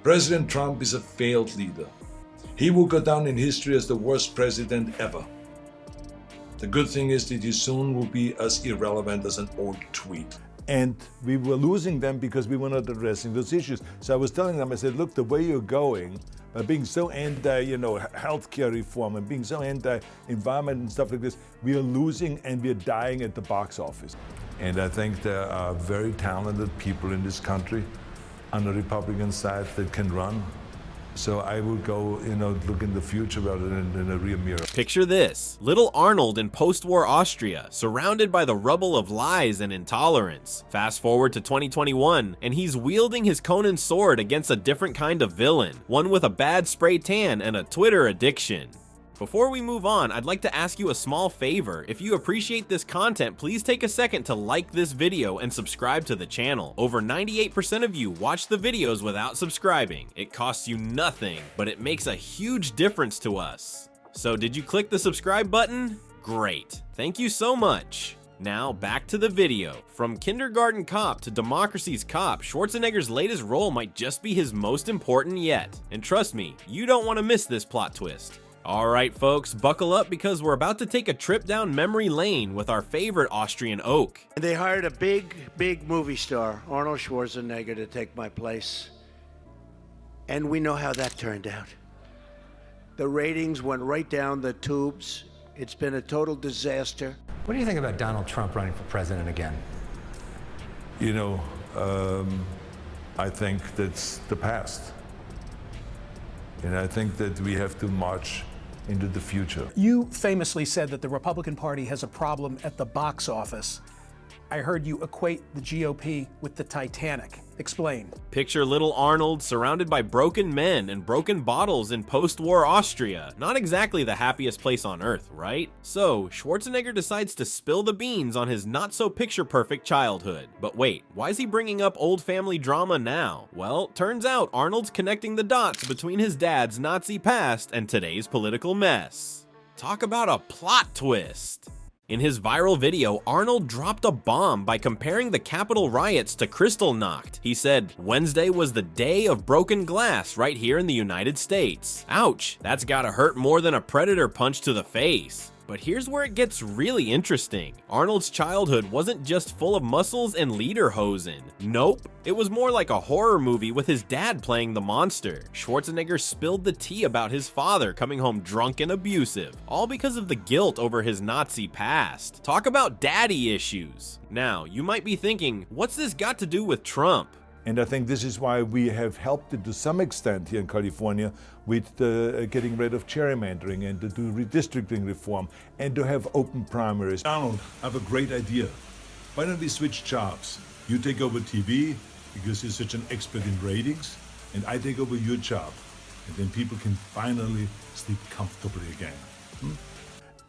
President Trump is a failed leader. He will go down in history as the worst president ever. The good thing is that he soon will be as irrelevant as an old tweet. And we were losing them because we were not addressing those issues. So I was telling them, I said, look, the way you're going, by being so anti, healthcare reform and being so anti-environment and stuff like this, we are losing and we are dying at the box office. And I think there are very talented people in this country on the Republican side that can run. So I would go, look in the future rather than in a rear mirror. Picture this, little Arnold in post-war Austria, surrounded by the rubble of lies and intolerance. Fast forward to 2021, and he's wielding his Conan sword against a different kind of villain, one with a bad spray tan and a Twitter addiction. Before we move on, I'd like to ask you a small favor. If you appreciate this content, please take a second to like this video and subscribe to the channel. Over 98% of you watch the videos without subscribing. It costs you nothing, but it makes a huge difference to us. So did you click the subscribe button? Great. Thank you so much. Now back to the video. From kindergarten cop to democracy's cop, Schwarzenegger's latest role might just be his most important yet. And trust me, you don't want to miss this plot twist. Alright folks, buckle up because we're about to take a trip down memory lane with our favorite Austrian oak. And they hired a big movie star, Arnold Schwarzenegger, to take my place. And we know how that turned out. The ratings went right down the tubes. It's been a total disaster. What do you think about Donald Trump running for president again? I think that's the past. And I think that we have to march into the future. You famously said that the Republican Party has a problem at the box office. I heard you equate the GOP with the Titanic. Explain. Picture little Arnold surrounded by broken men and broken bottles in post-war Austria. Not exactly the happiest place on earth, right? So, Schwarzenegger decides to spill the beans on his not-so-picture-perfect childhood. But wait, why is he bringing up old family drama now? Well, turns out Arnold's connecting the dots between his dad's Nazi past and today's political mess. Talk about a plot twist! In his viral video, Arnold dropped a bomb by comparing the Capitol riots to Kristallnacht. He said, Wednesday was the day of broken glass right here in the United States. Ouch, that's gotta hurt more than a predator punch to the face. But here's where it gets really interesting. Arnold's childhood wasn't just full of muscles and lederhosen. Nope, it was more like a horror movie with his dad playing the monster. Schwarzenegger spilled the tea about his father coming home drunk and abusive, all because of the guilt over his Nazi past. Talk about daddy issues. Now, you might be thinking, what's this got to do with Trump? And I think this is why we have helped it to some extent here in California with getting rid of gerrymandering and to do redistricting reform and to have open primaries. Arnold, I have a great idea. Why don't we switch jobs? You take over TV because you're such an expert in ratings, and I take over your job. And then people can finally sleep comfortably again.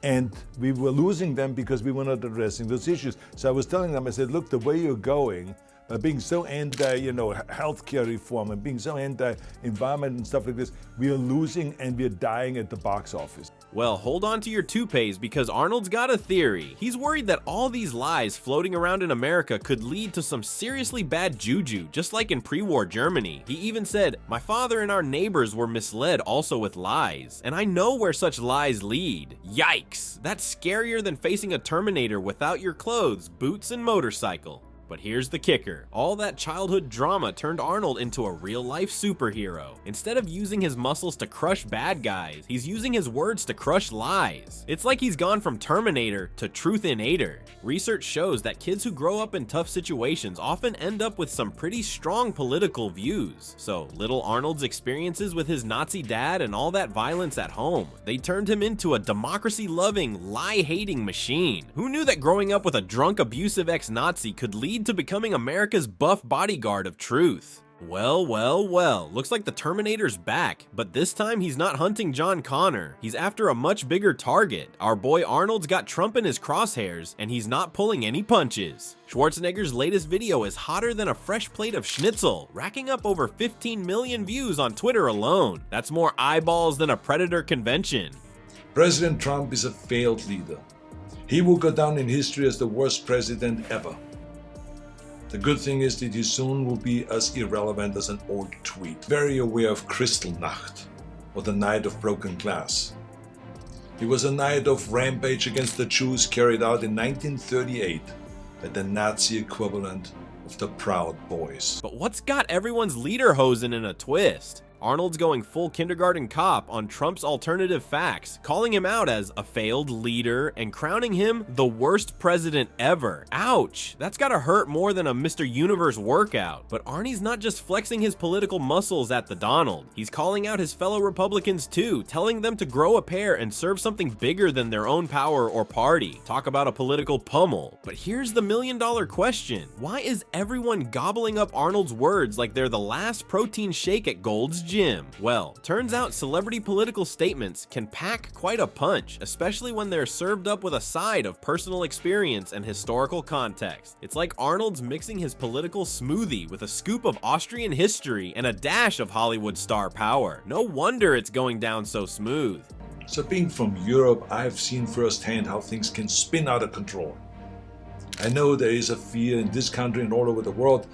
And we were losing them because we were not addressing those issues. So I was telling them, I said, look, the way you're going, by being so anti, healthcare reform and being so anti-environment and stuff like this, we are losing and we are dying at the box office. Well, hold on to your toupees because Arnold's got a theory. He's worried that all these lies floating around in America could lead to some seriously bad juju, just like in pre-war Germany. He even said, my father and our neighbors were misled also with lies, and I know where such lies lead. Yikes, that's scarier than facing a Terminator without your clothes, boots, and motorcycle. But here's the kicker. All that childhood drama turned Arnold into a real-life superhero. Instead of using his muscles to crush bad guys, he's using his words to crush lies. It's like he's gone from Terminator to Truthinator. Research shows that kids who grow up in tough situations often end up with some pretty strong political views. So, little Arnold's experiences with his Nazi dad and all that violence at home, they turned him into a democracy-loving, lie-hating machine. Who knew that growing up with a drunk, abusive ex-Nazi could lead to becoming America's buff bodyguard of truth? Well, looks like the Terminator's back, but this time he's not hunting John Connor. He's after a much bigger target. Our boy Arnold's got Trump in his crosshairs, and he's not pulling any punches. Schwarzenegger's latest video is hotter than a fresh plate of schnitzel, racking up over 15 million views on Twitter alone. That's more eyeballs than a Predator convention. President Trump is a failed leader. He will go down in history as the worst president ever. The good thing is that he soon will be as irrelevant as an old tweet. Very aware of Kristallnacht, or the Night of Broken Glass. He was a night of rampage against the Jews carried out in 1938 by the Nazi equivalent of the Proud Boys. But what's got everyone's lederhosen in a twist? Arnold's going full kindergarten cop on Trump's alternative facts, calling him out as a failed leader and crowning him the worst president ever. Ouch, that's gotta hurt more than a Mr. Universe workout. But Arnie's not just flexing his political muscles at the Donald. He's calling out his fellow Republicans too, telling them to grow a pair and serve something bigger than their own power or party. Talk about a political pummel. But here's the million-dollar question. Why is everyone gobbling up Arnold's words like they're the last protein shake at Gold's Gym? Well, turns out celebrity political statements can pack quite a punch, especially when they're served up with a side of personal experience and historical context. It's like Arnold's mixing his political smoothie with a scoop of Austrian history and a dash of Hollywood star power. No wonder it's going down so smooth. So being from Europe, I have seen firsthand how things can spin out of control. I know there is a fear in this country and all over the world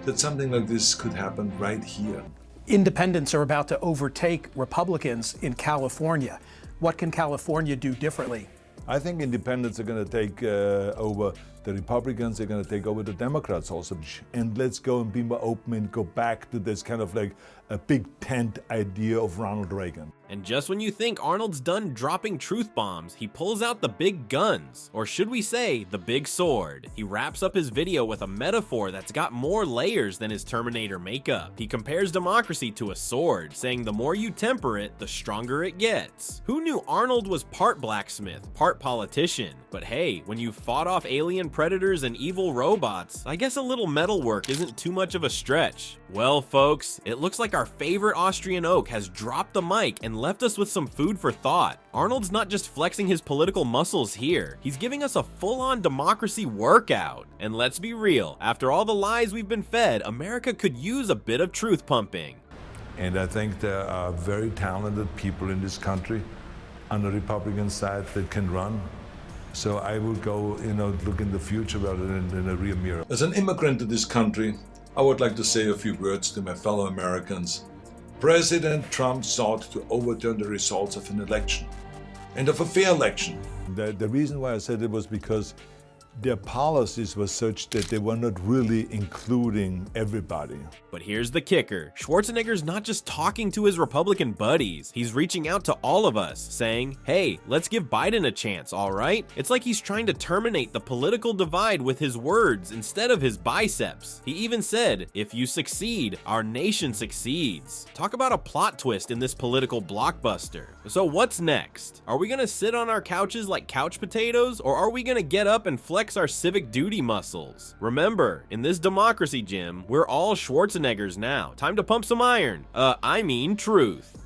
that something like this could happen right here. Independents are about to overtake Republicans in California. What can California do differently? I think independents are going to take over the Republicans, they're going to take over the Democrats also. And let's go and be more open and go back to this kind of like a big tent idea of Ronald Reagan. And just when you think Arnold's done dropping truth bombs, he pulls out the big guns, or should we say, the big sword. He wraps up his video with a metaphor that's got more layers than his Terminator makeup. He compares democracy to a sword, saying the more you temper it, the stronger it gets. Who knew Arnold was part blacksmith, part politician? But hey, when you fought off alien predators and evil robots, I guess a little metal work isn't too much of a stretch. Well, folks, it looks like our favorite Austrian oak has dropped the mic and left us with some food for thought. Arnold's not just flexing his political muscles here, he's giving us a full-on democracy workout. And let's be real, after all the lies we've been fed, America could use a bit of truth pumping. And I think there are very talented people in this country on the Republican side that can run. So I will go, look in the future rather than in a rear mirror. As an immigrant to this country, I would like to say a few words to my fellow Americans. President Trump sought to overturn the results of an election, and of a fair election. The reason why I said it was because their policies were such that they were not really including everybody. But here's the kicker. Schwarzenegger's not just talking to his Republican buddies. He's reaching out to all of us, saying, hey, let's give Biden a chance, all right? It's like he's trying to terminate the political divide with his words instead of his biceps. He even said, if you succeed, our nation succeeds. Talk about a plot twist in this political blockbuster. So what's next? Are we gonna sit on our couches like couch potatoes, or are we gonna get up and flex our civic duty muscles? Remember, in this democracy gym, we're all Schwarzeneggers now. Time to pump some iron. I mean truth.